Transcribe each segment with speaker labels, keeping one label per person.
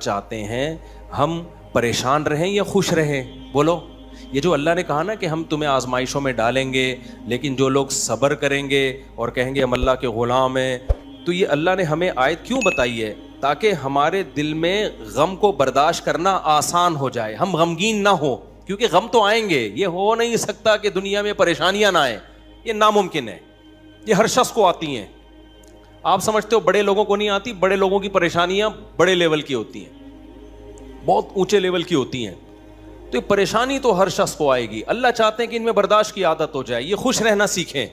Speaker 1: چاہتے ہیں ہم پریشان رہیں یا خوش رہیں؟ بولو. یہ جو اللہ نے کہا نا کہ ہم تمہیں آزمائشوں میں ڈالیں گے لیکن جو لوگ صبر کریں گے اور کہیں گے ہم اللہ کے غلام ہیں, تو یہ اللہ نے ہمیں آیت کیوں بتائی ہے؟ تاکہ ہمارے دل میں غم کو برداشت کرنا آسان ہو جائے, ہم غمگین نہ ہو, کیونکہ غم تو آئیں گے. یہ ہو نہیں سکتا کہ دنیا میں پریشانیاں نہ آئیں, یہ ناممکن ہے. یہ ہر شخص کو آتی ہیں. آپ سمجھتے ہو بڑے لوگوں کو نہیں آتی؟ بڑے لوگوں کی پریشانیاں بڑے لیول کی ہوتی ہیں, بہت اونچے لیول کی ہوتی ہیں. تو یہ پریشانی تو ہر شخص کو آئے گی. اللہ چاہتے ہیں کہ ان میں برداشت کی عادت ہو جائے, یہ خوش رہنا سیکھیں.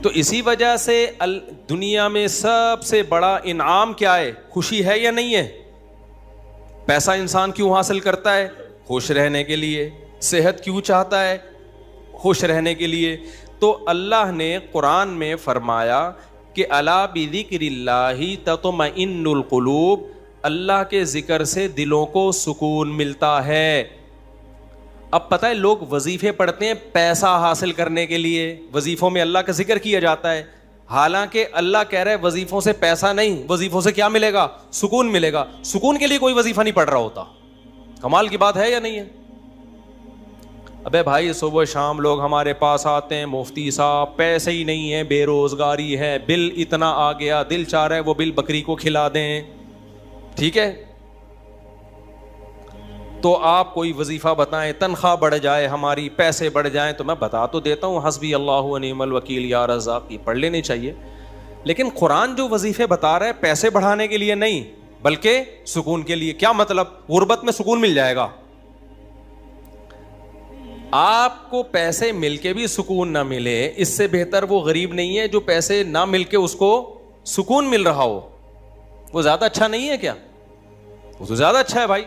Speaker 1: تو اسی وجہ سے دنیا میں سب سے بڑا انعام کیا ہے؟ خوشی ہے یا نہیں ہے؟ پیسہ انسان کیوں حاصل کرتا ہے؟ خوش رہنے کے لیے. صحت کیوں چاہتا ہے؟ خوش رہنے کے لیے. تو اللہ نے قرآن میں فرمایا کہ الا بذکر اللہ تطمئن القلوب, اللہ کے ذکر سے دلوں کو سکون ملتا ہے. اب پتہ ہے لوگ وظیفے پڑھتے ہیں پیسہ حاصل کرنے کے لیے, وظیفوں میں اللہ کا ذکر کیا جاتا ہے, حالانکہ اللہ کہہ رہا ہے وظیفوں سے پیسہ نہیں, وظیفوں سے کیا ملے گا؟ سکون ملے گا. سکون کے لیے کوئی وظیفہ نہیں پڑھ رہا ہوتا. کمال کی بات ہے یا نہیں ہے؟ ابے بھائی صبح شام لوگ ہمارے پاس آتے ہیں, مفتی صاحب پیسے ہی نہیں ہیں, بے روزگاری ہے, بل اتنا آ گیا, دل چاہ رہا ہے وہ بل بکری کو کھلا دیں. ٹھیک ہے, تو آپ کوئی وظیفہ بتائیں, تنخواہ بڑھ جائے ہماری, پیسے بڑھ جائیں. تو میں بتا تو دیتا ہوں حسبی اللہ و نعم الوکیل یا رزاق, یہ پڑھ لینی چاہیے. لیکن قرآن جو وظیفے بتا رہا ہے پیسے بڑھانے کے لیے نہیں بلکہ سکون کے لیے. کیا مطلب؟ غربت میں سکون مل جائے گا. آپ کو پیسے مل کے بھی سکون نہ ملے, اس سے بہتر وہ غریب نہیں ہے جو پیسے نہ مل کے اس کو سکون مل رہا ہو. وہ زیادہ اچھا نہیں ہے کیا؟ وہ تو زیادہ اچھا ہے بھائی.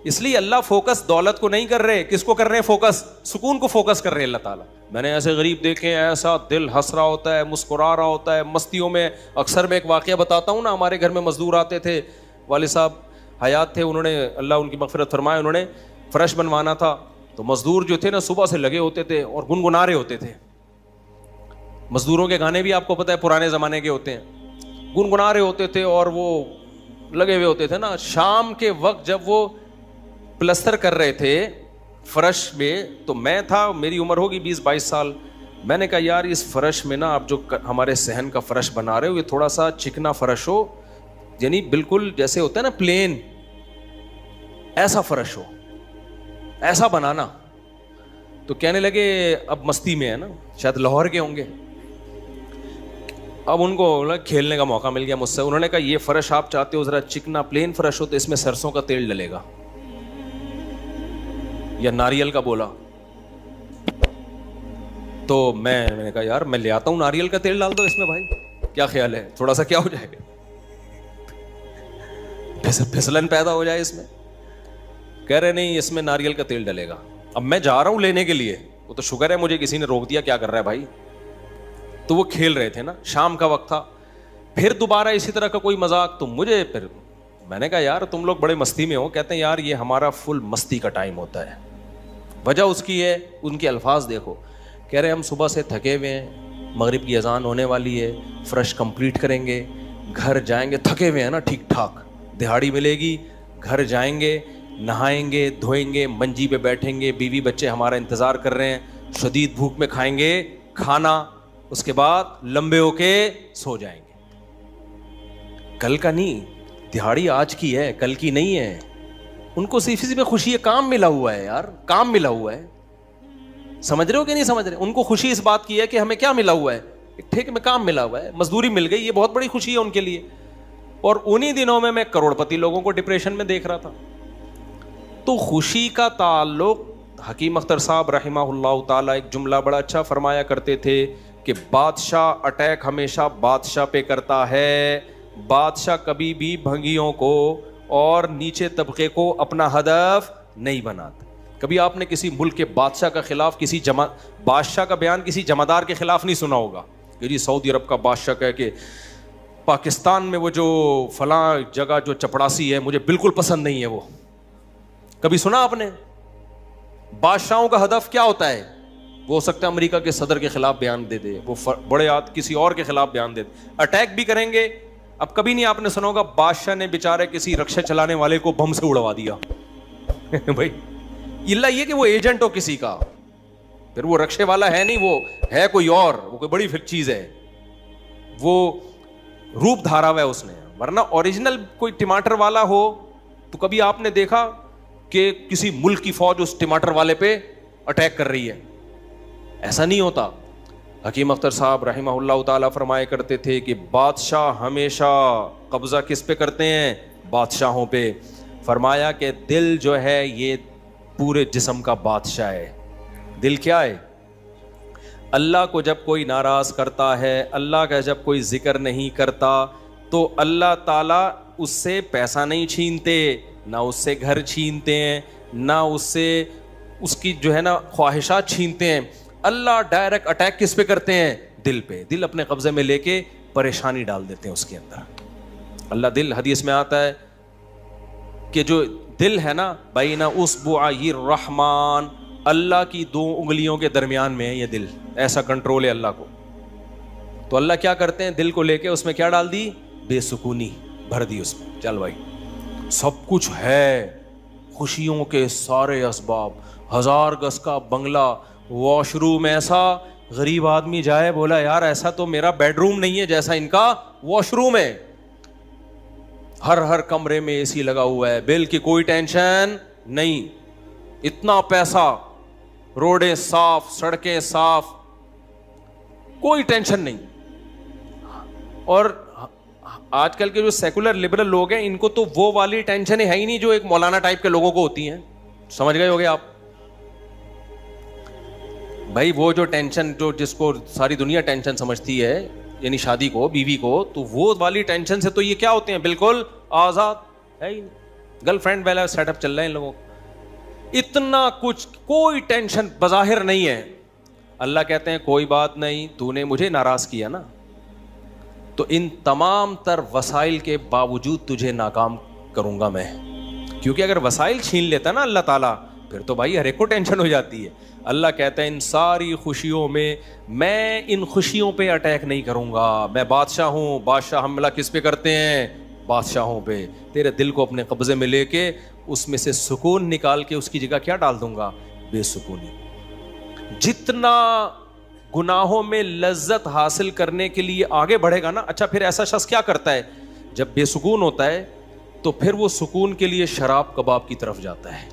Speaker 1: اس لیے اللہ فوکس دولت کو نہیں کر رہے, کس کو کر رہے ہیں فوکس؟ سکون کو فوکس کر رہے ہیں اللہ تعالیٰ. میں نے ایسے غریب دیکھے ہیں, ایسا دل ہنس رہا ہوتا ہے, مسکرا رہا ہوتا ہے مستیوں میں. اکثر میں ایک واقعہ بتاتا ہوں نا, ہمارے گھر میں مزدور آتے تھے, والد صاحب حیات تھے, انہوں نے اللہ ان کی مغفرت فرمائے, انہوں نے فرش بنوانا تھا. تو مزدور جو تھے نا صبح سے لگے ہوتے تھے اور گنگنا رہے ہوتے تھے. مزدوروں کے گانے بھی آپ کو پتہ ہے پرانے زمانے کے ہوتے ہیں, گنگنا رہے ہوتے تھے اور وہ لگے ہوئے ہوتے تھے نا. شام کے وقت جب وہ پلستر کر رہے تھے فرش میں, تو میں تھا, میری عمر ہوگی 20-22 سال. میں نے کہا یار اس فرش میں نا آپ جو ہمارے صحن کا فرش بنا رہے ہو یہ تھوڑا سا چکنا فرش ہو, یعنی بالکل جیسے ہوتا ہے نا پلین, ایسا فرش ہو, ایسا بنانا. تو کہنے لگے اب مستی میں ہے نا, شاید لاہور کے ہوں گے. اب ان کو کھیلنے کا موقع مل گیا مجھ سے. انہوں نے کہا یہ فرش آپ چاہتے ہو ذرا چکنا پلین فرش ہو تو اس میں سرسوں کا تیل ڈلے گا یا ناریل کا. بولا تو میں نے کہا یار میں لے آتا ہوں ناریل کا تیل, ڈال دو اس میں بھائی, کیا خیال ہے؟ تھوڑا سا کیا ہو جائے گا, پھسلن پیدا ہو جائے اس میں. کہہ رہے نہیں اس میں ناریل کا تیل ڈلے گا. اب میں جا رہا ہوں لینے کے لیے, وہ تو شکر ہے مجھے کسی نے روک دیا, کیا کر رہا ہے بھائی. تو وہ کھیل رہے تھے نا, شام کا وقت تھا. پھر دوبارہ اسی طرح کا کوئی مذاق, تو مجھے پھر میں نے کہا یار تم لوگ بڑے مستی میں ہو. کہتے ہیں یار یہ ہمارا فل مستی کا ٹائم ہوتا ہے. وجہ اس کی ہے, ان کے الفاظ دیکھو. کہہ رہے ہم صبح سے تھکے ہوئے ہیں, مغرب کی اذان ہونے والی ہے, فرش کمپلیٹ کریں گے, گھر جائیں گے, تھکے ہوئے ہیں نا ٹھیک ٹھاک, دہاڑی ملے گی, گھر جائیں گے, نہائیں گے, دھوئیں گے, منجی پہ بیٹھیں گے, بیوی بچے ہمارا انتظار کر رہے ہیں, شدید بھوک میں کھائیں گے کھانا, اس کے بعد لمبے ہو کے سو جائیں گے. کل کا نہیں, دہاڑی آج کی ہے, کل کی نہیں ہے. ان کو صرف اسی پہ خوشی ہے, کام ملا ہوا ہے یار, کام ملا ہوا ہے. سمجھ رہے ہو کہ نہیں سمجھ رہے؟ ان کو خوشی اس بات کی ہے کہ ہمیں کیا ملا ہوا ہے, ایک ٹھیک میں کام ملا ہوا ہے, مزدوری مل گئی, یہ بہت بڑی خوشی ہے ان کے لیے. اور انہی دنوں میں کروڑ پتی لوگوں کو ڈپریشن میں دیکھ رہا تھا. تو خوشی کا تعلق, حکیم اختر صاحب رحمہ اللہ تعالیٰ ایک جملہ بڑا اچھا فرمایا کرتے تھے کہ بادشاہ اٹیک ہمیشہ بادشاہ پہ کرتا ہے, بادشاہ کبھی بھی بھنگیوں کو اور نیچے طبقے کو اپنا ہدف نہیں بناتا. کبھی آپ نے کسی ملک کے بادشاہ کا خلاف, کسی بادشاہ کا بیان کسی جمعدار کے خلاف نہیں سنا ہوگا کہ جی سعودی عرب کا بادشاہ کہے کہ پاکستان میں وہ جو فلاں جگہ جو چپڑاسی ہے مجھے بالکل پسند نہیں ہے. وہ کبھی سنا آپ نے؟ بادشاہوں کا ہدف کیا ہوتا ہے؟ وہ ہو سکتا ہے امریکہ کے صدر کے خلاف بیان دے دے, وہ بڑے کسی اور کے خلاف بیان دے دے, اٹیک بھی کریں گے اب کبھی نہیں آپ نے سنا ہوگا بادشاہ نے بیچارے کسی رکشا چلانے والے کو بم سے اڑوا دیا بھائی اللہ یہ کہ وہ ایجنٹ ہو کسی کا, پھر وہ رکشے والا ہے نہیں, وہ ہے کوئی اور, وہ کوئی بڑی چیز ہے, وہ روپ دھارا ہوا ہے اس نے. ورنہ اوریجنل کوئی ٹماٹر والا ہو تو کبھی آپ نے دیکھا کہ کسی ملک کی فوج اس ٹماٹر والے پہ اٹیک کر رہی ہے؟ ایسا نہیں ہوتا. حکیم اختر صاحب رحمہ اللہ تعالیٰ فرمایا کرتے تھے کہ بادشاہ ہمیشہ قبضہ کس پہ کرتے ہیں؟ بادشاہوں پہ. فرمایا کہ دل جو ہے یہ پورے جسم کا بادشاہ ہے. دل کیا ہے؟ اللہ کو جب کوئی ناراض کرتا ہے, اللہ کا جب کوئی ذکر نہیں کرتا, تو اللہ تعالیٰ اس سے پیسہ نہیں چھینتے, نہ اس سے گھر چھینتے ہیں, نہ اس سے اس کی جو ہے نا خواہشات چھینتے ہیں. اللہ ڈائریکٹ اٹیک کس پہ کرتے ہیں؟ دل پہ. دل اپنے قبضے میں لے کے پریشانی ڈال دیتے ہیں اس کے اندر. اللہ دل, حدیث میں آتا ہے کہ جو دل ہے نا بین اصبعی الرحمن, اللہ کی 2 انگلیوں کے درمیان میں ہے یہ دل, ایسا کنٹرول ہے اللہ کو. تو اللہ کیا کرتے ہیں؟ دل کو لے کے اس میں کیا ڈال دی؟ بے سکونی بھر دی اس میں. چل بھائی سب کچھ ہے, خوشیوں کے سارے اسباب, 1000 گز کا بنگلہ, واش روم ایسا, غریب آدمی جائے بولا یار ایسا تو میرا بیڈ روم نہیں ہے جیسا ان کا واش روم ہے. ہر کمرے میں اے سی لگا ہوا ہے, بل کی کوئی ٹینشن نہیں, اتنا پیسہ, روڈیں صاف, سڑکیں صاف, کوئی ٹینشن نہیں. اور آج کل کے جو سیکولر لبرل لوگ ہیں ان کو تو وہ والی ٹینشن ہے ہی نہیں جو ایک مولانا ٹائپ کے لوگوں کو ہوتی ہیں. سمجھ گئے ہوگے آپ بھائی, وہ جو ٹینشن جو جس کو ساری دنیا ٹینشن سمجھتی ہے, یعنی شادی کو, بیوی کو, تو وہ والی ٹینشن سے تو یہ کیا ہوتے ہیں؟ بالکل آزاد ہے ہی نہیں. گرل فرینڈ والا سیٹ اپ چل رہا ہے ان لوگوں کو, اتنا کچھ, کوئی ٹینشن بظاہر نہیں ہے. اللہ کہتے ہیں کوئی بات نہیں, تو نے مجھے ناراض کیا نا, تو ان تمام تر وسائل کے باوجود تجھے ناکام کروں گا میں. کیونکہ اگر وسائل چھین لیتا نا اللہ تعالیٰ, پھر تو بھائی ہر ایک کو ٹینشن ہو جاتی ہے. اللہ کہتا ہے ان ساری خوشیوں میں ان خوشیوں پہ اٹیک نہیں کروں گا, میں بادشاہ ہوں. بادشاہ حملہ کس پہ کرتے ہیں؟ بادشاہوں پہ. تیرے دل کو اپنے قبضے میں لے کے اس میں سے سکون نکال کے اس کی جگہ کیا ڈال دوں گا؟ بے سکونی. جتنا گناہوں میں لذت حاصل کرنے کے لیے آگے بڑھے گا نا, اچھا پھر ایسا شخص کیا کرتا ہے جب بے سکون ہوتا ہے؟ تو پھر وہ سکون کے لیے شراب کباب کی طرف جاتا ہے,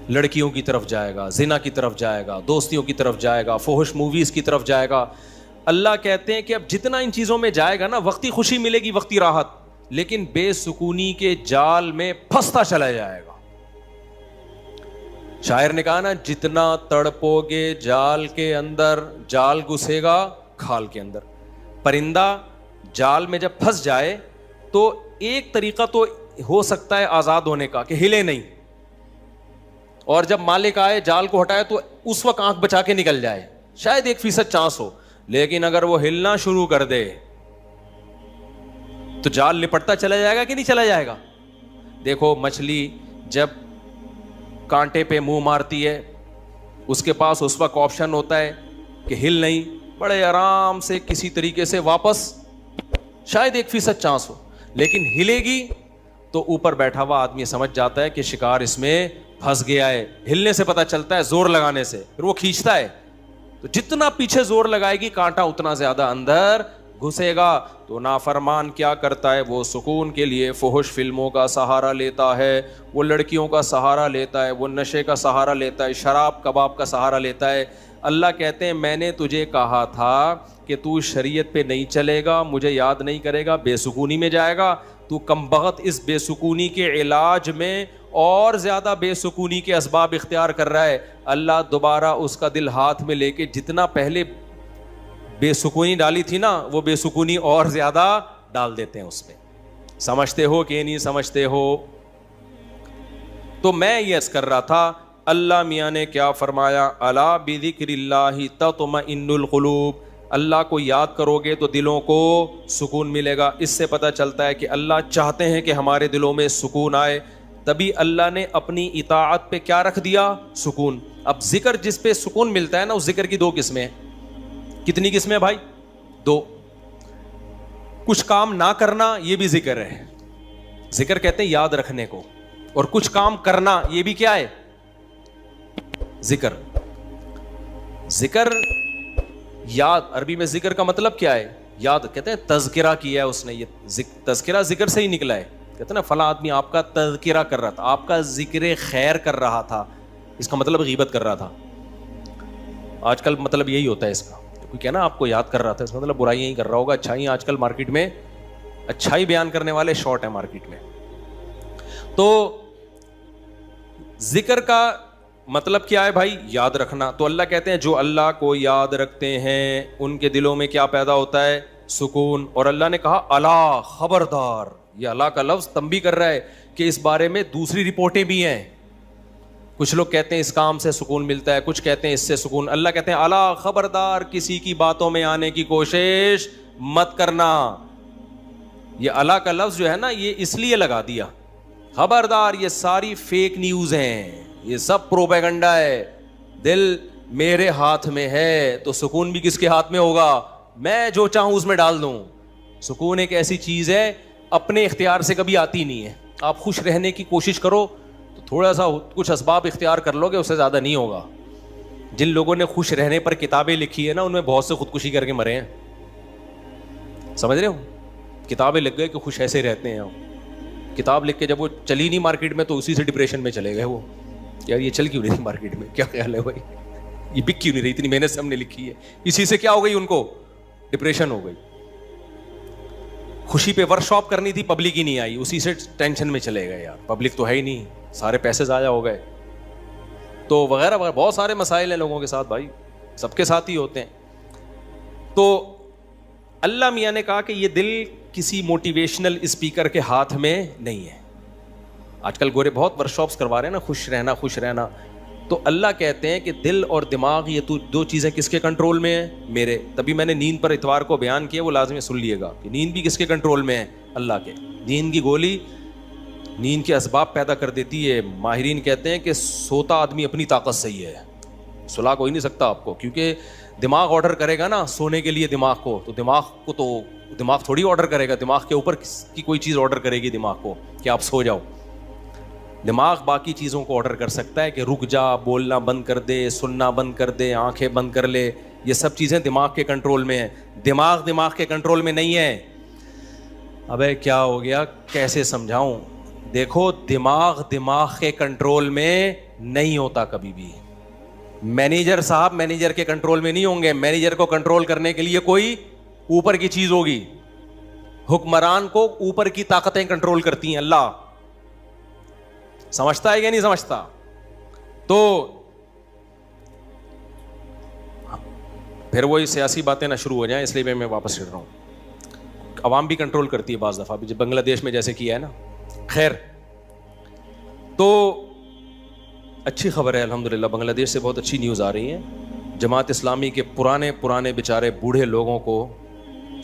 Speaker 1: لڑکیوں کی طرف جائے گا, زنا کی طرف جائے گا, دوستیوں کی طرف جائے گا, فحش موویز کی طرف جائے گا. اللہ کہتے ہیں کہ اب جتنا ان چیزوں میں جائے گا نا, وقتی خوشی ملے گی, وقتی راحت, لیکن بے سکونی کے جال میں پھنستا چلا جائے گا. شاعر نے کہا نا, جتنا تڑپو گے جال کے اندر, جال گھسے گا کھال کے اندر. پرندہ جال میں جب پھنس جائے تو ایک طریقہ تو ہو سکتا ہے آزاد ہونے کا کہ ہلے نہیں, اور جب مالک آئے جال کو ہٹائے تو اس وقت آنکھ بچا کے نکل جائے, شاید 1% چانس ہو. لیکن اگر وہ ہلنا شروع کر دے تو جال لپٹتا چلا جائے گا کہ نہیں چلا جائے گا؟ دیکھو مچھلی جب کانٹے پہ منہ مارتی ہے, اس کے پاس اس وقت آپشن ہوتا ہے کہ ہل نہیں, بڑے آرام سے کسی طریقے سے واپس, شاید 1% چانس ہو, لیکن ہلے گی تو اوپر بیٹھا ہوا آدمی سمجھ جاتا ہے کہ شکار اس میں پھنس گیا ہے. ہلنے سے پتہ چلتا ہے, زور لگانے سے, پھر وہ کھینچتا ہے. تو جتنا پیچھے زور لگائے گی کانٹا اتنا زیادہ اندر گھسے گا. تو نافرمان کیا کرتا ہے؟ وہ سکون کے لیے فحش فلموں کا سہارا لیتا ہے, وہ لڑکیوں کا سہارا لیتا ہے, وہ نشے کا سہارا لیتا ہے, شراب کباب کا سہارا لیتا ہے. اللہ کہتے ہیں میں نے تجھے کہا تھا کہ تو شریعت پہ نہیں چلے گا, مجھے یاد نہیں کرے گا, بے سکونی میں جائے گا. تو کمبخت اس بے سکونی کے علاج میں اور زیادہ بے سکونی کے اسباب اختیار کر رہا ہے. اللہ دوبارہ اس کا دل ہاتھ میں لے کے جتنا پہلے بے سکونی ڈالی تھی نا, وہ بے سکونی اور زیادہ ڈال دیتے ہیں اس میں. سمجھتے ہو کہ نہیں سمجھتے ہو؟ تو میں یہ عرض کر رہا تھا, اللہ میاں نے کیا فرمایا, الا بذکر اللہ تطمئن القلوب. اللہ کو یاد کرو گے تو دلوں کو سکون ملے گا. اس سے پتہ چلتا ہے کہ اللہ چاہتے ہیں کہ ہمارے دلوں میں سکون آئے, تبھی اللہ نے اپنی اطاعت پہ کیا رکھ دیا؟ سکون. اب ذکر جس پہ سکون ملتا ہے نا, اس ذکر کی 2 قسمیں ہیں. کتنی قسمیں بھائی؟ 2. کچھ کام نہ کرنا یہ بھی ذکر ہے. ذکر کہتے ہیں یاد رکھنے کو, اور کچھ کام کرنا یہ بھی کیا ہے؟ ذکر. ذکر یاد, عربی میں ذکر کا مطلب کیا ہے؟ یاد. کہتے ہیں تذکرہ کیا ہے اس نے, یہ تذکرہ ذکر سے ہی نکلا ہے. کہتے ہیں نا فلاں آدمی آپ کا تذکرہ کر رہا تھا, آپ کا ذکر خیر کر رہا تھا, اس کا مطلب غیبت کر رہا تھا. آج کل مطلب یہی ہوتا ہے اس کا, کوئی کہنا آپ کو یاد کر رہا تھا, اس کا مطلب برائیاں ہی کر رہا ہوگا. اچھائی آج کل مارکیٹ میں اچھائی بیان کرنے والے شارٹ ہیں مارکیٹ میں. تو ذکر کا مطلب کیا ہے بھائی؟ یاد رکھنا. تو اللہ کہتے ہیں جو اللہ کو یاد رکھتے ہیں ان کے دلوں میں کیا پیدا ہوتا ہے؟ سکون. اور اللہ نے کہا الا, خبردار. یہ اللہ کا لفظ تنبیہ کر رہا ہے کہ اس بارے میں دوسری رپورٹیں بھی ہیں. کچھ لوگ کہتے ہیں اس کام سے سکون ملتا ہے, کچھ کہتے ہیں اس سے سکون. اللہ کہتے ہیں الا, خبردار, کسی کی باتوں میں آنے کی کوشش مت کرنا. یہ اللہ کا لفظ جو ہے نا, یہ اس لیے لگا دیا, خبردار, یہ ساری فیک نیوز ہیں, یہ سب پروپیگنڈا ہے. دل میرے ہاتھ میں ہے تو سکون بھی کس کے ہاتھ میں ہوگا؟ میں جو چاہوں اس میں ڈال دوں. سکون ایک ایسی چیز ہے اپنے اختیار سے کبھی آتی نہیں ہے. آپ خوش رہنے کی کوشش کرو تو تھوڑا سا کچھ اسباب اختیار کر لو گے, اس سے زیادہ نہیں ہوگا. جن لوگوں نے خوش رہنے پر کتابیں لکھی ہیں نا, ان میں بہت سے خودکشی کر کے مرے ہیں. سمجھ رہے ہو؟ کتابیں لکھ گئے کہ خوش ایسے رہتے ہیں. کتاب لکھ کے جب وہ چلی نہیں مارکیٹ میں تو اسی سے ڈپریشن میں چلے گئے. وہ یار یہ چل کیوں نہیں مارکیٹ میں, کیا خیال ہے بھائی, یہ بک کیوں نہیں رہی, اتنی محنت سے ہم نے لکھی ہے. اسی سے کیا ہو گئی, ان کو ڈپریشن ہو گئی. خوشی پہ ورک شاپ کرنی تھی, پبلک ہی نہیں آئی, اسی سے ٹینشن میں چلے گئے. یار پبلک تو ہے ہی نہیں, سارے پیسے ضائع ہو گئے. تو وغیرہ وغیرہ بہت سارے مسائل ہیں لوگوں کے ساتھ بھائی, سب کے ساتھ ہی ہوتے ہیں. تو اللہ میاں نے کہا کہ یہ دل کسی موٹیویشنل اسپیکر کے ہاتھ میں نہیں ہے. آج کل گورے بہت ورک شاپس کروا رہے ہیں نا, خوش رہنا خوش رہنا. تو اللہ کہتے ہیں کہ دل اور دماغ یہ تو دو چیزیں کس کے کنٹرول میں ہیں؟ میرے. تبھی میں نے نیند پر اتوار کو بیان کیا, وہ لازمی سن لیے گا کہ نیند بھی کس کے کنٹرول میں ہے؟ اللہ کے. نیند کی گولی نیند کے اسباب پیدا کر دیتی ہے. ماہرین کہتے ہیں کہ سوتا آدمی اپنی طاقت سے ہی ہے, سلا کوئی نہیں سکتا آپ کو, کیونکہ دماغ آرڈر کرے گا نا سونے کے لیے دماغ کو, تو دماغ تھوڑی آرڈر کرے گا, دماغ کے اوپر کی کوئی چیز آرڈر کرے گی دماغ کو کہ آپ سو جاؤ. دماغ باقی چیزوں کو آرڈر کر سکتا ہے کہ رک جا, بولنا بند کر دے, سننا بند کر دے, آنکھیں بند کر لے. یہ سب چیزیں دماغ کے کنٹرول میں ہیں. دماغ کے کنٹرول میں نہیں ہے. ابے کیا ہو گیا, کیسے سمجھاؤں؟ دیکھو دماغ کے کنٹرول میں نہیں ہوتا کبھی بھی. مینیجر صاحب مینیجر کے کنٹرول میں نہیں ہوں گے. مینیجر کو کنٹرول کرنے کے لیے کوئی اوپر کی چیز ہوگی. حکمران کو اوپر کی طاقتیں کنٹرول کرتی ہیں. اللہ سمجھتا ہے یا نہیں سمجھتا؟ تو پھر وہی سیاسی باتیں نہ شروع ہو جائیں, اس لیے میں واپس چل رہا ہوں. عوام بھی کنٹرول کرتی ہے بعض دفعہ, بنگلہ دیش میں جیسے کیا ہے نا. خیر, تو اچھی خبر ہے الحمدللہ, بنگلہ دیش سے بہت اچھی نیوز آ رہی ہے. جماعت اسلامی کے پرانے بیچارے بوڑھے لوگوں کو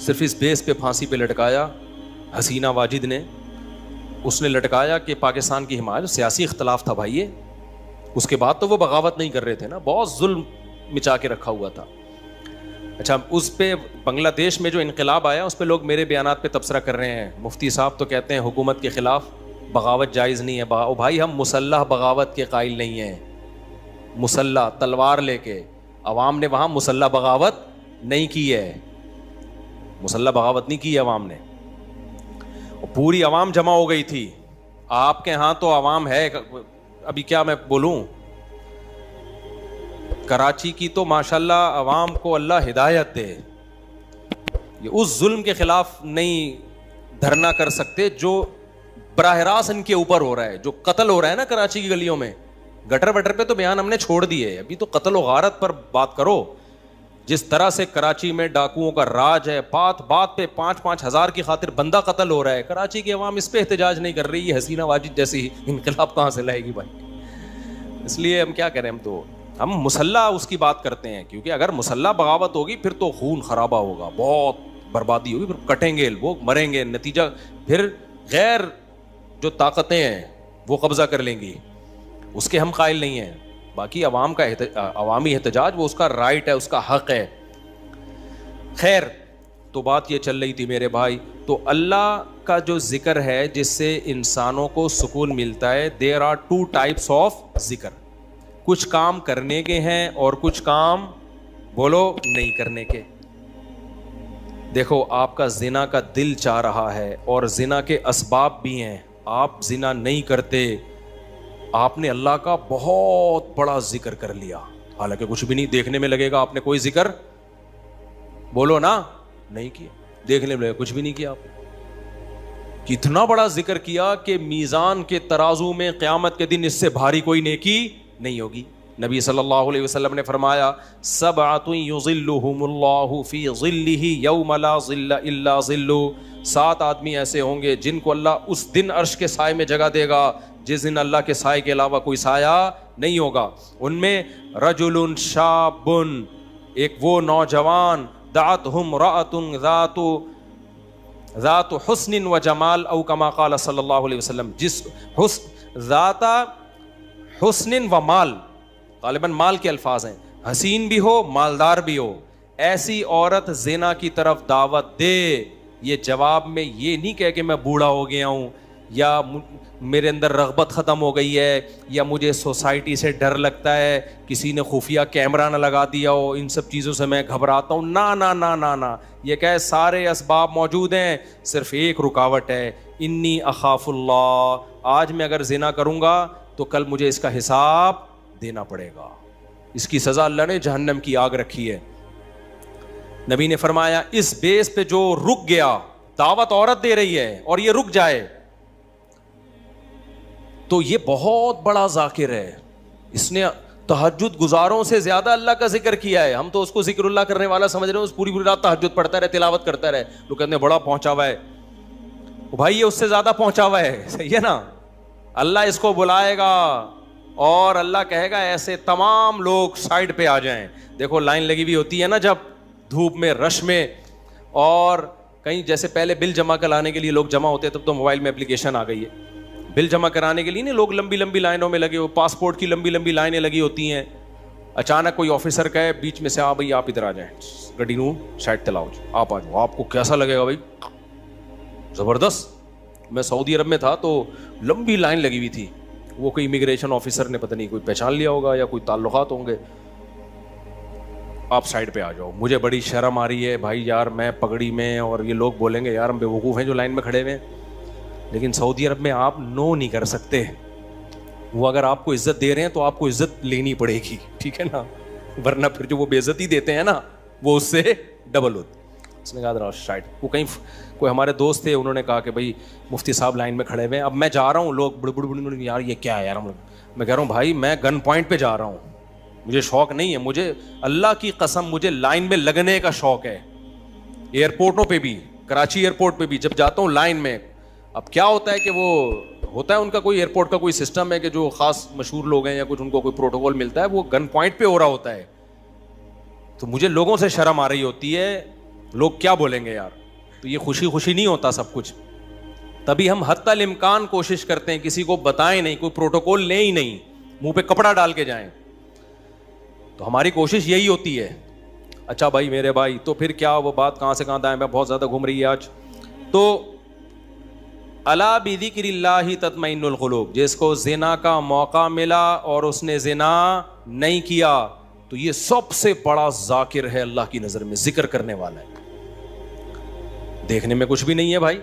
Speaker 1: صرف اس بیس پہ پھانسی پہ لٹکایا حسینہ واجد نے. اس نے لٹکایا کہ پاکستان کی حمایت, سیاسی اختلاف تھا بھائی یہ. اس کے بعد تو وہ بغاوت نہیں کر رہے تھے نا, بہت ظلم مچا کے رکھا ہوا تھا. اچھا, اس پہ بنگلہ دیش میں جو انقلاب آیا اس پہ لوگ میرے بیانات پہ تبصرہ کر رہے ہیں. مفتی صاحب تو کہتے ہیں حکومت کے خلاف بغاوت جائز نہیں ہے. بھائی ہم مسلح بغاوت کے قائل نہیں ہیں. مسلح تلوار لے کے, عوام نے وہاں مسلح بغاوت نہیں کی ہے. مسلح بغاوت نہیں کی ہے عوام نے. پوری عوام جمع ہو گئی تھی. آپ کے ہاں تو عوام ہے, ابھی کیا میں بولوں, کراچی کی تو ماشاءاللہ عوام کو اللہ ہدایت دے. یہ اس ظلم کے خلاف نہیں دھرنا کر سکتے جو براہ راست ان کے اوپر ہو رہا ہے, جو قتل ہو رہا ہے نا کراچی کی گلیوں میں. گٹر وٹر پہ تو بیان ہم نے چھوڑ دیے, ابھی تو قتل و غارت پر بات کرو. جس طرح سے کراچی میں ڈاکوؤں کا راج ہے, بات بات پہ 5-5 ہزار کی خاطر بندہ قتل ہو رہا ہے. کراچی کی عوام اس پہ احتجاج نہیں کر رہی. یہ حسینہ واجد جیسی انقلاب کہاں سے لائے گی بھائی؟ اس لیے ہم کیا کریں, ہم مسلح اس کی بات کرتے ہیں, کیونکہ اگر مسلح بغاوت ہوگی پھر تو خون خرابہ ہوگا, بہت بربادی ہوگی, پھر کٹیں گے لوگ, مریں گے. نتیجہ پھر غیر جو طاقتیں ہیں وہ قبضہ کر لیں گی. اس کے ہم قائل نہیں ہیں. باقی عوام کا عوامی احتجاج وہ اس کا رائٹ ہے, اس کا حق ہے. خیر, تو بات یہ چل رہی تھی میرے بھائی, تو اللہ کا جو ذکر ہے جس سے انسانوں کو سکون ملتا ہے, there are two types of ذکر. کچھ کام کرنے کے ہیں اور کچھ کام بولو نہیں کرنے کے. دیکھو آپ کا زنا کا دل چاہ رہا ہے اور زنا کے اسباب بھی ہیں, آپ زنا نہیں کرتے, آپ نے اللہ کا بہت بڑا ذکر کر لیا, حالانکہ کچھ بھی نہیں, دیکھنے میں لگے گا آپ نے کوئی ذکر بولو نا نہیں کیا, دیکھنے میں لگے کچھ بھی نہیں کیا آپ نے. کتنا بڑا ذکر کیا کہ میزان کے ترازو میں قیامت کے دن اس سے بھاری کوئی نیکی نہیں ہوگی. نبی صلی اللہ علیہ وسلم نے فرمایا سبعۃ یظلھم اللہ فی ظلہ یوم لا ظل الا ظلہ, 7 آدمی ایسے ہوں گے جن کو اللہ اس دن عرش کے سائے میں جگہ دے گا جس دن اللہ کے سائے کے علاوہ کوئی سایہ نہیں ہوگا. ان میں رجل شاب, ایک وہ نوجوان, دعتہ امرأۃ ذات حسن و جمال او کما قال صلی اللہ علیہ وسلم, جس ذات حسن و مال, غالباً مال کے الفاظ ہیں, حسین بھی ہو مالدار بھی ہو, ایسی عورت زنا کی طرف دعوت دے. یہ جواب میں یہ نہیں کہے کہ میں بوڑھا ہو گیا ہوں یا میرے اندر رغبت ختم ہو گئی ہے یا مجھے سوسائٹی سے ڈر لگتا ہے, کسی نے خفیہ کیمرہ نہ لگا دیا ہو, ان سب چیزوں سے میں گھبراتا ہوں. نا نا نا نا نا, یہ کہے سارے اسباب موجود ہیں, صرف ایک رکاوٹ ہے, انی اخاف اللہ, آج میں اگر زنا کروں گا تو کل مجھے اس کا حساب دینا پڑے گا, اس کی سزا اللہ نے جہنم کی آگ رکھی ہے. نبی نے فرمایا اس بیس پہ جو رک گیا, دعوت عورت دے رہی ہے اور یہ رک جائے تو یہ بہت بڑا ذاکر ہے, اس نے تہجد گزاروں سے زیادہ اللہ کا ذکر کیا ہے. ہم تو اس کو ذکر اللہ کرنے والا سمجھ رہے ہیں, اس پوری رات تہجد پڑھتا رہے, تلاوت کرتا رہے, لوگ کہتے ہیں بڑا پہنچا ہوا ہے. بھائی یہ اس سے زیادہ پہنچا ہوا ہے, صحیح ہے نا. اللہ اس کو بلائے گا اور اللہ کہے گا ایسے تمام لوگ سائڈ پہ آ جائیں. دیکھو لائن لگی ہوئی ہوتی ہے نا جب دھوپ میں, رش میں, اور کہیں جیسے پہلے بل جمع کرانے کے لیے لوگ جمع ہوتے, تب تو موبائل میں اپلیکیشن آ گئی ہے, بل جمع کرانے کے لیے نہیں لوگ لمبی لمبی لائنوں میں لگے ہو, پاسپورٹ کی لمبی لمبی لائنیں لگی ہوتی ہیں. اچانک کوئی آفیسر کہے بیچ میں سے, ہاں بھائی آپ ادھر آ جائیں, گڈی نو سائڈ تلاؤ, آپ آ جاؤ. آپ کو کیسا لگے گا بھائی؟ زبردست. میں سعودی عرب میں تھا تو لمبی لائن لگی ہوئی تھی, وہ کوئی امیگریشن آفیسر نے پتہ نہیں کوئی پہچان لیا ہوگا یا کوئی تعلقات ہوں گے, آپ سائڈ پہ آ جاؤ. مجھے بڑی شرم آ رہی ہے بھائی یار, میں پگڑی میں, اور یہ لوگ بولیں گے یار ہم بے وقوف ہیں جو لائن میں کھڑے ہوئے ہیں, لیکن سعودی عرب میں آپ نو نہیں کر سکتے. وہ اگر آپ کو عزت دے رہے ہیں تو آپ کو عزت لینی پڑے گی, ٹھیک ہے نا, ورنہ پھر جو وہ بے عزتی دیتے ہیں نا وہ اس سے ڈبل ہوتی. اس نے کہا سائڈ. وہ کہیں کوئی ہمارے دوست تھے, انہوں نے کہا کہ بھائی مفتی صاحب لائن میں کھڑے ہوئے ہیں, اب میں جا رہا ہوں, لوگ بڑے بڑے یار یہ کیا ہے یار, میں کہہ رہا ہوں بھائی میں گن پوائنٹ پہ جا رہا ہوں, مجھے شوق نہیں ہے, مجھے اللہ کی قسم مجھے لائن میں لگنے کا شوق ہے. ایئرپورٹوں پہ بھی, کراچی ایئرپورٹ پہ بھی جب جاتا ہوں لائن میں, اب کیا ہوتا ہے کہ وہ ہوتا ہے ان کا کوئی ایئرپورٹ کا کوئی سسٹم ہے کہ جو خاص مشہور لوگ ہیں یا کچھ ان کو کوئی پروٹوکول ملتا ہے, وہ گن پوائنٹ پہ ہو رہا ہوتا ہے, تو مجھے لوگوں سے شرم آ رہی ہوتی ہے, لوگ کیا بولیں گے یار. تو یہ خوشی خوشی نہیں ہوتا سب کچھ, تبھی ہم حتی الامکان کوشش کرتے ہیں کسی کو بتائیں نہیں, کوئی پروٹوکول لیں ہی نہیں, منہ پہ کپڑا ڈال کے جائیں. تو ہماری کوشش یہی ہوتی ہے. اچھا بھائی میرے بھائی, تو پھر کیا وہ بات کہاں سے کہاں دائیں میں بہت زیادہ گھوم رہی ہے آج. تو الا بذکر اللہ تطمئن القلوب, جس کو زنا کا موقع ملا اور اس نے زنا نہیں کیا تو یہ سب سے بڑا ذاکر ہے اللہ کی نظر میں, ذکر کرنے والا ہے. دیکھنے میں کچھ بھی نہیں ہے بھائی.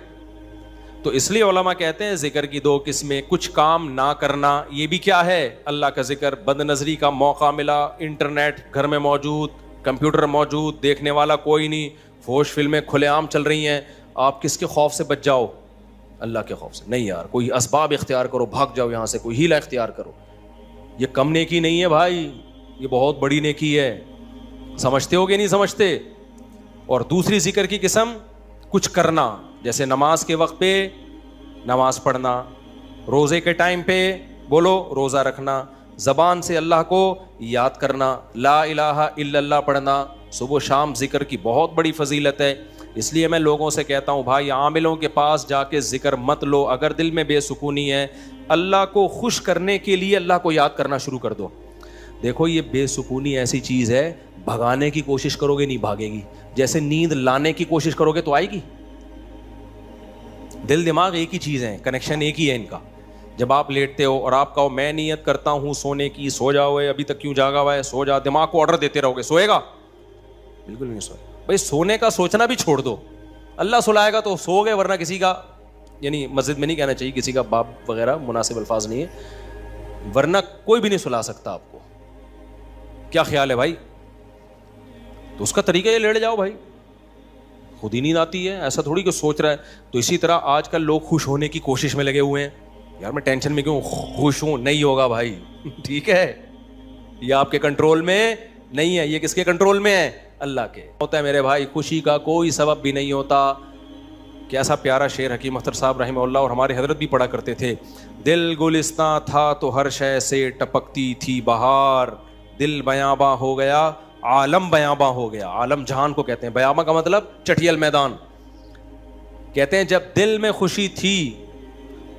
Speaker 1: تو اس لیے علماء کہتے ہیں ذکر کی 2 قسمیں, کچھ کام نہ کرنا, یہ بھی کیا ہے اللہ کا ذکر. بد نظری کا موقع ملا, انٹرنیٹ گھر میں موجود, کمپیوٹر موجود, دیکھنے والا کوئی نہیں, فوش فلمیں کھلے عام چل رہی ہیں, آپ کس کے خوف سے بچ جاؤ؟ اللہ کے خوف سے. نہیں یار, کوئی اسباب اختیار کرو, بھاگ جاؤ یہاں سے, کوئی ہیلہ اختیار کرو. یہ کم نیکی نہیں ہے بھائی, یہ بہت بڑی نیکی ہے. سمجھتے ہو کہ نہیں سمجھتے؟ اور دوسری ذکر کی قسم کچھ کرنا, جیسے نماز کے وقت پہ نماز پڑھنا, روزے کے ٹائم پہ بولو روزہ رکھنا, زبان سے اللہ کو یاد کرنا, لا الہ الا اللہ پڑھنا. صبح و شام ذکر کی بہت بڑی فضیلت ہے. اس لیے میں لوگوں سے کہتا ہوں بھائی عاملوں کے پاس جا کے ذکر مت لو. اگر دل میں بے سکونی ہے, اللہ کو خوش کرنے کے لیے اللہ کو یاد کرنا شروع کر دو. دیکھو یہ بے سکونی ایسی چیز ہے, بھگانے کی کوشش کرو گے نہیں بھاگے گی, جیسے نیند لانے کی کوشش کرو گے تو آئے گی. دل دماغ ایک ہی چیز ہے, کنیکشن ایک ہی ہے ان کا. جب آپ لیٹتے ہو اور آپ کہو میں نیت کرتا ہوں سونے کی, سو جاؤ, ابھی تک کیوں جاگا ہوا ہے, سو جا, دماغ کو آرڈر دیتے رہو گے, سوئے گا؟ بالکل نہیں سوئے گا. بھائی سونے کا سوچنا بھی چھوڑ دو, اللہ سلائے گا تو سو گئے, ورنہ کسی کا, یعنی مسجد میں نہیں کہنا چاہیے, کسی کا باپ وغیرہ مناسب الفاظ نہیں ہے, ورنہ کوئی بھی نہیں سلا سکتا آپ کو. کیا خیال ہے بھائی؟ تو اس کا طریقہ یہ لیٹ جاؤ بھائی, خود ہی نیند آتی ہے, ایسا تھوڑی کہ سوچ رہا ہے. تو اسی طرح آج کل لوگ خوش ہونے کی کوشش میں لگے ہوئے ہیں, یار میں ٹینشن میں کیوں خوش ہوں, نہیں ہوگا بھائی. ٹھیک ہے, یہ آپ کے کنٹرول میں نہیں ہے, یہ کس کے کنٹرول میں ہے؟ اللہ کے. ہوتا ہے میرے بھائی, خوشی کا کوئی سبب بھی نہیں ہوتا. کیسا پیارا شعر حکیم اختر صاحب رحمہ اللہ اور ہمارے حضرت بھی پڑھا کرتے تھے. دل گلستاں تھا تو ہر شے سے ٹپکتی تھی بہار, دل بیاباں ہو گیا عالم بیاباں ہو گیا. عالم جہان کو کہتے ہیں, بیاباں کا مطلب چٹیل میدان. کہتے ہیں جب دل میں خوشی تھی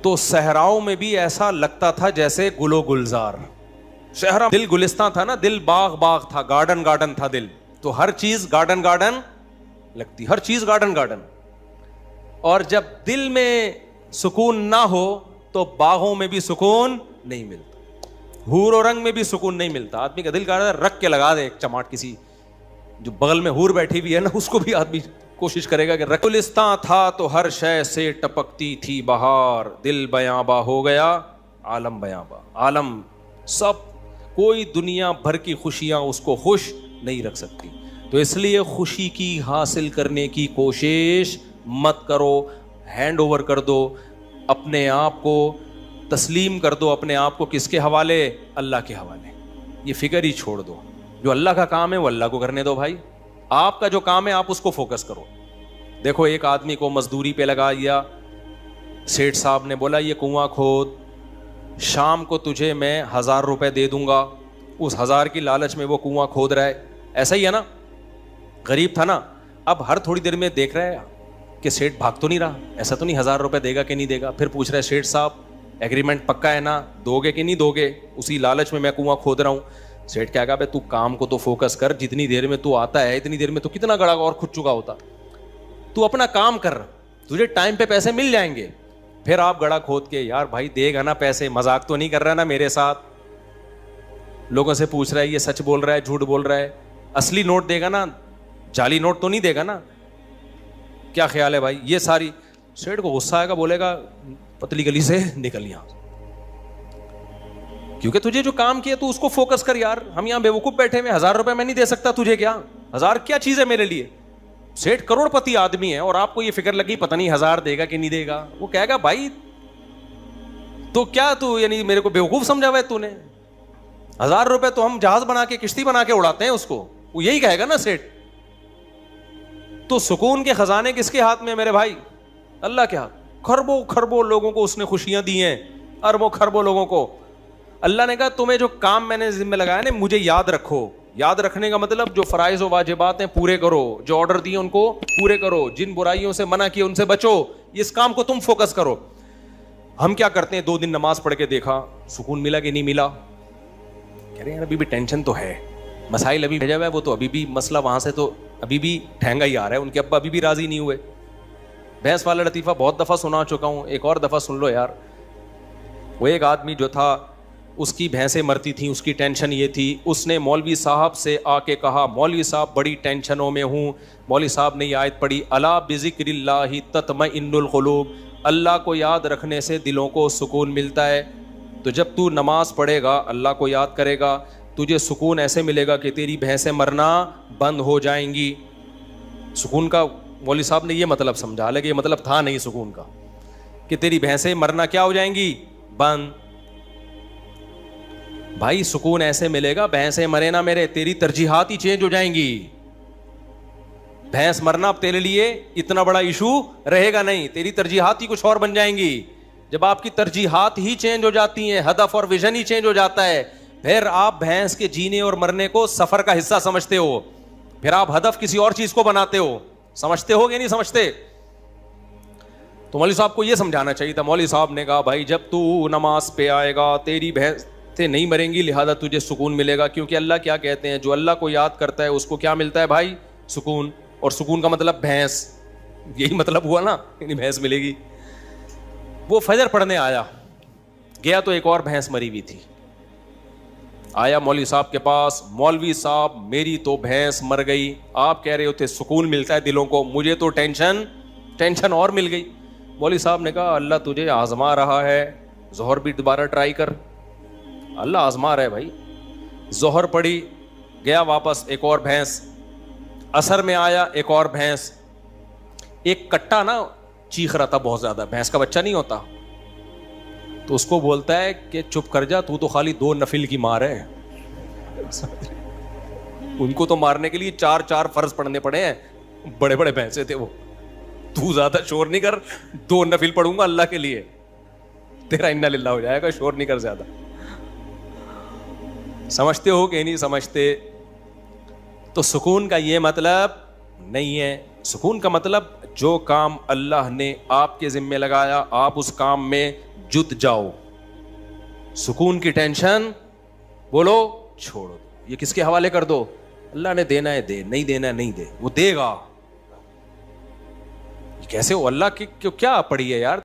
Speaker 1: تو صحراؤں میں بھی ایسا لگتا تھا جیسے گل و گلزار. صحرا, دل گلستان تھا نا, دل باغ باغ تھا, گارڈن گارڈن تھا دل, تو ہر چیز گارڈن گارڈن لگتی, ہر چیز گارڈن گارڈن. اور جب دل میں سکون نہ ہو تو باغوں میں بھی سکون نہیں ملتا, حور و رنگ میں بھی سکون نہیں ملتا. آدمی کا دل کہہ رہا ہے رکھ کے لگا دے ایک چماٹ, کسی جو بغل میں حور بیٹھی بھی ہے نا, اس کو بھی آدمی کوشش کرے گا کہ گلستان تھا تو ہر شے سے ٹپکتی تھی بہار, دل بیاباں ہو گیا عالم بیاباں. عالم سب, کوئی دنیا بھر کی خوشیاں اس کو خوش نہیں رکھ سکتی. تو اس لیے خوشی کی حاصل کرنے کی کوشش مت کرو, ہینڈ اوور کر دو, اپنے آپ کو تسلیم کر دو. اپنے آپ کو کس کے حوالے؟ اللہ کے حوالے. یہ فکر ہی چھوڑ دو, جو اللہ کا کام ہے وہ اللہ کو کرنے دو بھائی. آپ کا جو کام ہے آپ اس کو فوکس کرو. دیکھو ایک آدمی کو مزدوری پہ لگا دیا, سیٹھ صاحب نے بولا یہ کنواں کھود, شام کو تجھے میں 1000 روپے دے دوں گا. اس 1000 کی لالچ میں وہ کنواں کھود رہا ہے. ایسا ہی ہے نا, غریب تھا نا, اب ہر تھوڑی دیر میں دیکھ رہا ہے کہ سیٹھ بھاگ تو نہیں رہا, ایسا تو نہیں 1000 روپے دے گا کہ نہیں دے گا. پھر پوچھ رہا ہے سیٹھ صاحب ایگریمنٹ پکا ہے نا, دو گے کہ نہیں دو گے؟ اسی لالچ میں کنواں کھود رہا ہوں. سیٹھ کیا کہا بھائی تو کام کو تو فوکس کر, جتنی دیر میں تو آتا ہے اتنی دیر میں تو کتنا گڑا اور کھد چکا ہوتا. تو اپنا کام کر, تجھے ٹائم پہ پیسے مل جائیں گے. پھر آپ گڑا کھود کے, یار بھائی دے گا نا پیسے, مذاق تو نہیں کر رہا نا میرے ساتھ؟ لوگوں سے پوچھ رہا ہے یہ سچ بول رہا ہے جھوٹ بول رہا ہے, اصلی نوٹ دے گا نا, جعلی نوٹ تو نہیں دے گا نا؟ کیا خیال ہے بھائی؟ یہ ساری. سیٹھ کو غصہ آئے گا, بولے گا پتلی گلی سے نکل یہاں, کیونکہ تجھے جو کام کیا تو اس کو فوکس کر. یار ہم یہاں بیوقوف بیٹھے ہوئے, 1000 روپے میں نہیں دے سکتا تجھے, کیا 1000 کیا چیز ہے میرے لیے؟ سیٹھ کروڑ پتی آدمی ہے اور آپ کو یہ فکر لگی پتہ نہیں 1000 دے گا کہ نہیں دے گا. وہ کہے گا بھائی تو کیا تو یعنی میرے کو بیوقوف سمجھا ہوا ہے تو نے؟ 1000 روپے تو ہم جہاز بنا کے کشتی بنا کے اڑاتے ہیں اس کو, وہ یہی کہے گا نا سیٹھ. تو سکون کے خزانے کس کے ہاتھ میں میرے بھائی؟ اللہ کے ہاتھ. کھربوں کھربوں لوگوں کو اس نے خوشیاں دی ہیں, اربوں کھربوں لوگوں کو. اللہ نے کہا تمہیں جو کام میں نے ذمہ لگایا نا مجھے یاد رکھو. یاد رکھنے کا مطلب جو فرائض و واجبات ہیں پورے کرو, جو آرڈر دیے ان کو پورے کرو, جن برائیوں سے منع کیے ان سے بچو. اس کام کو تم فوکس کرو. ہم کیا کرتے ہیں, 2 دن نماز پڑھ کے دیکھا سکون ملا کہ نہیں ملا, کہہ رہے ہیں ابھی بھی ٹینشن تو ہے, مسائل ابھی بھیجا ہوا ہے, وہ تو ابھی بھی مسئلہ وہاں سے تو ابھی بھی ٹھہنگا ہی آ رہا ہے, ان کے ابا ابھی بھی راضی نہیں ہوئے. بھینس والا لطیفہ بہت دفعہ سنا چکا ہوں, ایک اور دفعہ سن لو یار. وہ ایک آدمی جو تھا اس کی بھینسیں مرتی تھیں, اس کی ٹینشن یہ تھی, اس نے مولوی صاحب سے آ کے کہا مولوی صاحب بڑی ٹینشنوں میں ہوں. مولوی صاحب نے یہ آیت پڑھی الا بذکر اللہ تطمئن القلوب, اللہ کو یاد رکھنے سے دلوں کو سکون ملتا ہے. تو جب تو نماز پڑھے گا, اللہ کو یاد کرے گا, تجھے سکون ایسے ملے گا کہ تیری بھینسیں مرنا بند ہو جائیں گی. سکون کا مولوی صاحب نے یہ مطلب سمجھا, حالانکہ یہ مطلب تھا نہیں سکون کا, کہ تیری بھینسیں مرنا کیا ہو جائیں گی؟ بند. بھائی سکون ایسے ملے گا, بھینسیں مرے نہ میرے, تیری ترجیحات ہی چینج ہو جائیں گی. بھینس مرنا اب تیرے لیے اتنا بڑا ایشو رہے گا نہیں, تیری ترجیحات ہی کچھ اور بن جائیں گی. جب آپ کی ترجیحات ہی چینج ہو جاتی ہیں, ہدف اور ویژن ہی چینج ہو جاتا ہے, پھر آپ بھینس کے جینے اور مرنے کو سفر کا حصہ سمجھتے ہو, پھر آپ ہدف کسی اور چیز کو بناتے ہو. سمجھتے ہو یا نہیں سمجھتے؟ تو مولوی صاحب کو یہ سمجھانا چاہیے تھا. مولوی صاحب نے کہا بھائی جب تو نماز پہ آئے گا, مرتے نہیں مریں گی لہذا تجھے سکون ملے گا. کیونکہ اللہ کیا کہتے ہیں, جو اللہ کو یاد کرتا ہے اس کو کیا ملتا ہے بھائی؟ سکون. اور سکون کا مطلب بھینس, یہی مطلب ہوا نا, یعنی بھینس ملے گی. وہ فجر پڑھنے آیا, گیا تو ایک اور بھینس مری ہوئی تھی. آیا مولوی صاحب کے پاس, مولوی صاحب میری تو بھینس مر گئی, آپ کہہ رہے ہوتے سکون ملتا ہے دلوں کو, مجھے تو ٹینشن اور مل گئی. مولوی صاحب نے کہا اللہ تجھے آزما رہا ہے, ظہر بھی دوبارہ ٹرائی کر. اللہ آزما رہا ہے بھائی. ظہر پڑھی, گیا واپس, ایک اور بھینس. عصر میں آیا, ایک اور بھینس. ایک کٹا نا چیخ رہا تھا بہت زیادہ, بھینس کا بچہ نہیں ہوتا, تو اس کو بولتا ہے کہ چپ کر جا, تو خالی 2 نفل کی مار ہے. ان کو تو مارنے کے لیے 4 فرض پڑھنے پڑے ہیں, بڑے بڑے بھینسے تھے وہ. تو زیادہ شور نہیں کر, 2 نفل پڑھوں گا اللہ کے لیے, تیرا انا للہ ہو جائے گا, شور نہیں کر زیادہ. سمجھتے ہو کہ نہیں سمجھتے؟ تو سکون کا یہ مطلب نہیں ہے. سکون کا مطلب جو کام اللہ نے آپ کے ذمے لگایا آپ اس کام میں جت جاؤ. سکون کی ٹینشن بولو چھوڑ دو, یہ کس کے حوالے کر دو, اللہ نے دینا ہے دے, نہیں دینا ہے نہیں دے, وہ دے گا. کیسے ہو اللہ کی کیا پڑی ہے یار,